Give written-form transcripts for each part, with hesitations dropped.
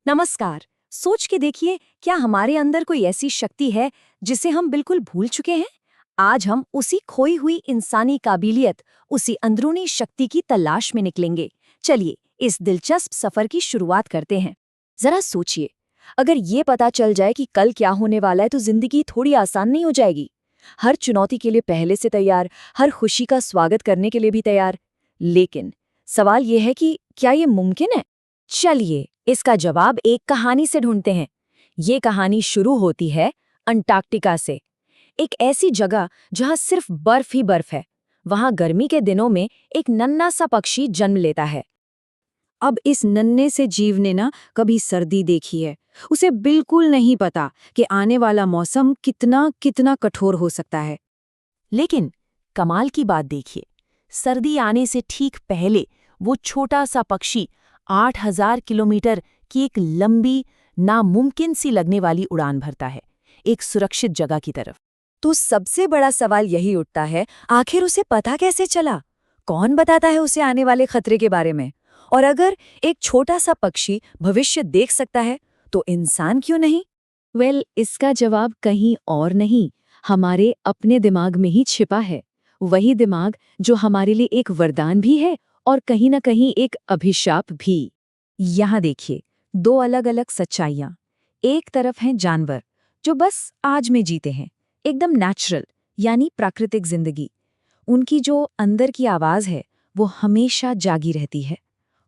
नमस्कार। सोच के देखिए, क्या हमारे अंदर कोई ऐसी शक्ति है जिसे हम बिल्कुल भूल चुके हैं? आज हम उसी खोई हुई इंसानी काबिलियत, उसी अंदरूनी शक्ति की तलाश में निकलेंगे। चलिए इस दिलचस्प सफर की शुरुआत करते हैं। जरा सोचिए, अगर ये पता चल जाए कि कल क्या होने वाला है तो जिंदगी थोड़ी आसान नहीं हो जाएगी। हर चुनौती के लिए पहले से तैयार, हर खुशी का स्वागत करने के लिए भी तैयार। लेकिन सवाल यह है कि क्या ये मुमकिन है? चलिए इसका जवाब एक कहानी से ढूंढते हैं। ये कहानी शुरू होती है अंटार्कटिका से, एक ऐसी जगह जहां सिर्फ बर्फ ही बर्फ है। वहां गर्मी के दिनों में एक नन्हा सा पक्षी जन्म लेता है। अब इस नन्हे से जीव ने ना कभी सर्दी देखी है। उसे बिल्कुल नहीं पता कि आने वाला मौसम कितना कितना कठोर हो सकता है। लेकिन कमाल की बात देखिए, सर्दी आने से ठीक पहले वो छोटा सा पक्षी 8,000 किलोमीटर की एक लंबी, नामुमकिन सी लगने वाली उड़ान भरता है, एक सुरक्षित जगह की तरफ। तो सबसे बड़ा सवाल यही उठता है, आखिर उसे पता कैसे चला? कौन बताता है उसे आने वाले खतरे के बारे में? और अगर एक छोटा सा पक्षी भविष्य देख सकता है, तो इंसान क्यों नहीं? इसका जवाब कहीं और नहीं, हमारे अपने दिमाग में ही छिपा है। वही दिमाग जो हमारे लिए एक वरदान भी है और कहीं न कहीं एक अभिशाप भी। यहाँ देखिए, दो अलग अलग सच्चाइयाँ। एक तरफ हैं जानवर, जो बस आज में जीते हैं, एकदम नेचुरल, यानी प्राकृतिक जिंदगी। उनकी जो अंदर की आवाज़ है, वो हमेशा जागी रहती है।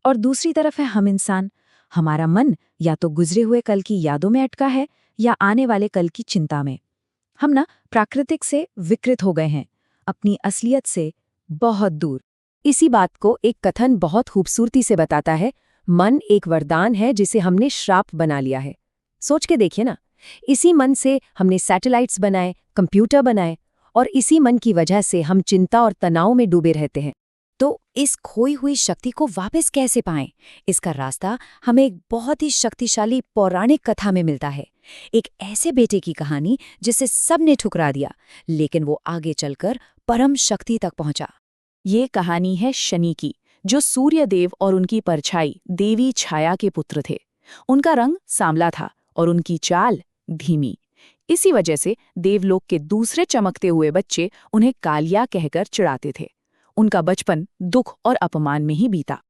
और दूसरी तरफ है हम इंसान। हमारा मन या तो गुजरे हुए कल की यादों में अटका है या आने वाले कल की चिंता में। हम ना प्राकृतिक से विकृत हो गए हैं, अपनी असलियत से बहुत दूर। इसी बात को एक कथन बहुत खूबसूरती से बताता है, मन एक वरदान है जिसे हमने श्राप बना लिया है। सोच के देखिए ना, इसी मन से हमने सैटेलाइट्स बनाए, कंप्यूटर बनाए, और इसी मन की वजह से हम चिंता और तनाव में डूबे रहते हैं। तो इस खोई हुई शक्ति को वापस कैसे पाएं? इसका रास्ता हमें एक बहुत ही शक्तिशाली पौराणिक कथा में मिलता है। एक ऐसे बेटे की कहानी जिसे सबने ठुकरा दिया, लेकिन वो आगे चलकर परम शक्ति तक पहुंचा। ये कहानी है शनि की, जो सूर्यदेव और उनकी परछाई देवी छाया के पुत्र थे। उनका रंग सांवला था और उनकी चाल धीमी। इसी वजह से देवलोक के दूसरे चमकते हुए बच्चे उन्हें कालिया कहकर चिढ़ाते थे। उनका बचपन दुख और अपमान में ही बीता।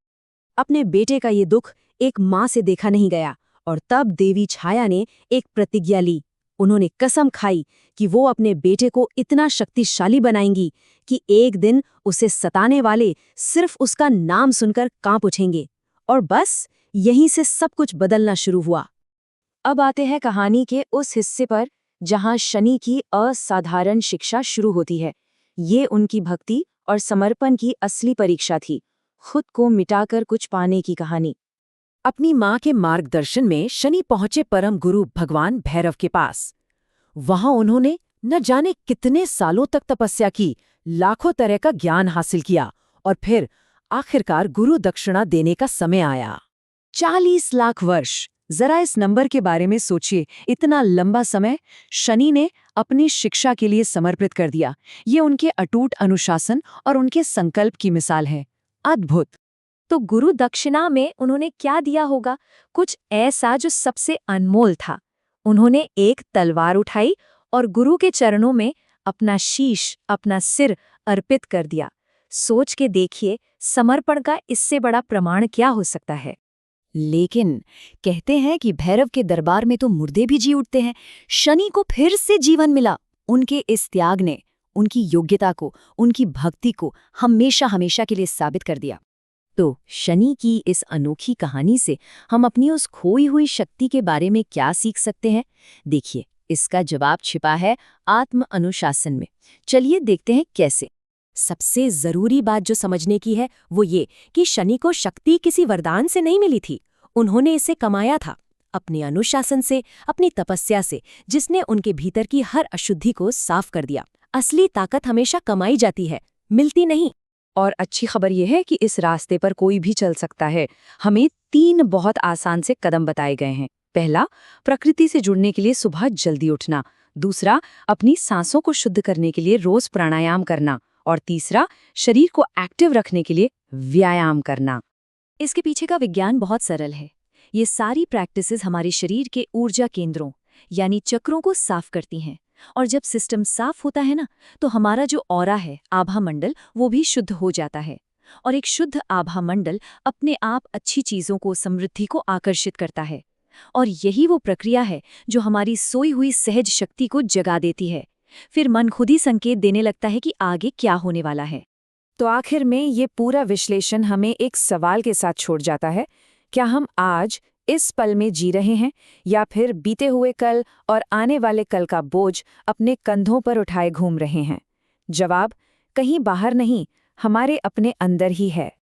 अपने बेटे का ये दुख एक माँ से देखा नहीं गया, और तब देवी छाया ने एक प्रतिज्ञा ली। उन्होंने कसम खाई कि वो अपने बेटे को इतना शक्तिशाली बनाएंगी कि एक दिन उसे सताने वाले सिर्फ उसका नाम सुनकर कांप उठेंगे। और बस यहीं से सब कुछ बदलना शुरू हुआ। अब आते हैं कहानी के उस हिस्से पर जहां शनि की असाधारण शिक्षा शुरू होती है। ये उनकी भक्ति और समर्पण की असली परीक्षा थी, खुद को मिटाकर कुछ पाने की कहानी। अपनी माँ के मार्गदर्शन में शनि पहुंचे परम गुरु भगवान भैरव के पास। वहां उन्होंने न जाने कितने सालों तक तपस्या की, लाखों तरह का ज्ञान हासिल किया, और फिर आखिरकार गुरु दक्षिणा देने का समय आया। 40 लाख वर्ष। जरा इस नंबर के बारे में सोचिए, इतना लंबा समय शनि ने अपनी शिक्षा के लिए समर्पित कर दिया। ये उनके अटूट अनुशासन और उनके संकल्प की मिसाल है। अद्भुत। तो गुरु दक्षिणा में उन्होंने क्या दिया होगा? कुछ ऐसा जो सबसे अनमोल था। उन्होंने एक तलवार उठाई और गुरु के चरणों में अपना शीश, अपना सिर अर्पित कर दिया। सोच के देखिए, समर्पण का इससे बड़ा प्रमाण क्या हो सकता है? लेकिन कहते हैं कि भैरव के दरबार में तो मुर्दे भी जी उठते हैं। शनि को फिर से जीवन मिला। उनके इस त्याग ने उनकी योग्यता को, उनकी भक्ति को हमेशा हमेशा के लिए साबित कर दिया। तो शनि की इस अनोखी कहानी से हम अपनी उस खोई हुई शक्ति के बारे में क्या सीख सकते हैं? देखिए, इसका जवाब छिपा है आत्म अनुशासन में। चलिए देखते हैं कैसे। सबसे जरूरी बात जो समझने की है वो ये कि शनि को शक्ति किसी वरदान से नहीं मिली थी। उन्होंने इसे कमाया था अपने अनुशासन से, अपनी तपस्या से, जिसने उनके भीतर की हर अशुद्धि को साफ कर दिया। असली ताकत हमेशा कमाई जाती है, मिलती नहीं। और अच्छी खबर यह है कि इस रास्ते पर कोई भी चल सकता है। हमें 3 बहुत आसान से कदम बताए गए हैं। पहला, प्रकृति से जुड़ने के लिए सुबह जल्दी उठना। दूसरा, अपनी सांसों को शुद्ध करने के लिए रोज प्राणायाम करना। और तीसरा, शरीर को एक्टिव रखने के लिए व्यायाम करना। इसके पीछे का विज्ञान बहुत सरल है। ये सारी प्रैक्टिसेस हमारे शरीर के ऊर्जा केंद्रों यानी चक्रों को साफ करती हैं। और जब सिस्टम साफ होता है ना, तो हमारा जो ऑरा है, आभा मंडल, वो भी शुद्ध हो जाता है। और एक शुद्ध आभा मंडल अपने आप अच्छी चीजों को, समृद्धि को आकर्षित करता है। और यही वो प्रक्रिया है जो हमारी सोई हुई सहज शक्ति को जगा देती है। फिर मन खुद ही संकेत देने लगता है कि आगे क्या होने वाला है। तो आखिर में ये पूरा विश्लेषण हमें एक सवाल के साथ छोड़ जाता है, क्या हम आज इस पल में जी रहे हैं या फिर बीते हुए कल और आने वाले कल का बोझ अपने कंधों पर उठाए घूम रहे हैं? जवाब कहीं बाहर नहीं, हमारे अपने अंदर ही है।